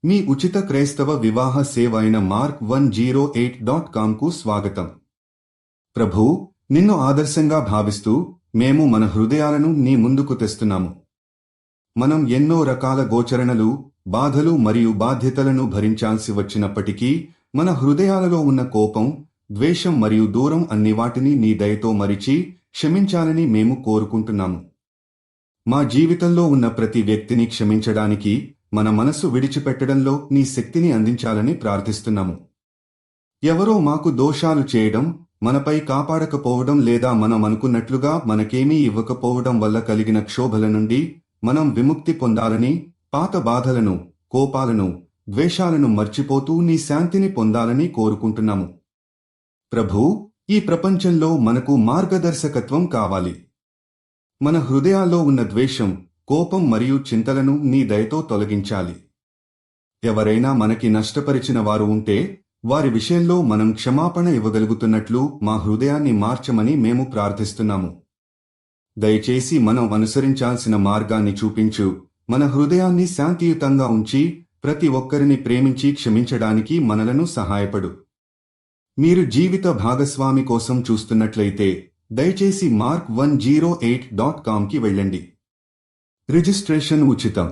మీ ఉచిత క్రైస్తవ వివాహ సేవ అయిన mark108.comకు స్వాగతం. ప్రభూ, నిన్ను ఆదర్శంగా భావిస్తూ మేము మన హృదయాలను నీ ముందుకు తెస్తున్నాము. మనం ఎన్నో రకాల గోచరణలు, బాధలు మరియు బాధ్యతలను భరించాల్సి వచ్చినప్పటికీ మన హృదయాలలో ఉన్న కోపం, ద్వేషం మరియు దూరం అన్ని వాటిని నీ దయతో మరిచి క్షమించాలని మేము కోరుకుంటున్నాము. మా జీవితంలో ఉన్న ప్రతి వ్యక్తిని క్షమించడానికి, మన మనసు విడిచిపెట్టడంలో నీ శక్తిని అందించాలని ప్రార్థిస్తున్నాము. ఎవరో మాకు దోషాలు చేయడం, మనపై కాపాడకపోవడం లేదా మనం అనుకున్నట్లుగా మనకేమీ ఇవ్వకపోవడం వల్ల కలిగిన క్షోభల నుండి మనం విముక్తి పొందాలని, పాత బాధలను, కోపాలను, ద్వేషాలను మర్చిపోతూ నీ శాంతిని పొందాలని కోరుకుంటున్నాము. ప్రభూ, ఈ ప్రపంచంలో మనకు మార్గదర్శకత్వం కావాలి. మన హృదయాల్లో ఉన్న ద్వేషం, కోపం మరియు చింతలను నీ దయతో తొలగించాలి. ఎవరైనా మనకి నష్టపరిచిన వారు ఉంటే వారి విషయంలో మనం క్షమాపణ ఇవ్వగలుగుతున్నట్లు మా హృదయాన్ని మార్చమని మేము ప్రార్థిస్తున్నాము. దయచేసి మనం అనుసరించాల్సిన మార్గాన్ని చూపించు, మన హృదయాన్ని శాంతియుతంగా ఉంచి ప్రతి ఒక్కరిని ప్రేమించి క్షమించడానికి మనలను సహాయపడు. మీరు జీవిత భాగస్వామి కోసం చూస్తున్నట్లయితే దయచేసి mark108.comకి వెళ్ళండి. రిజిస్ట్రేషన్ ఉచితం.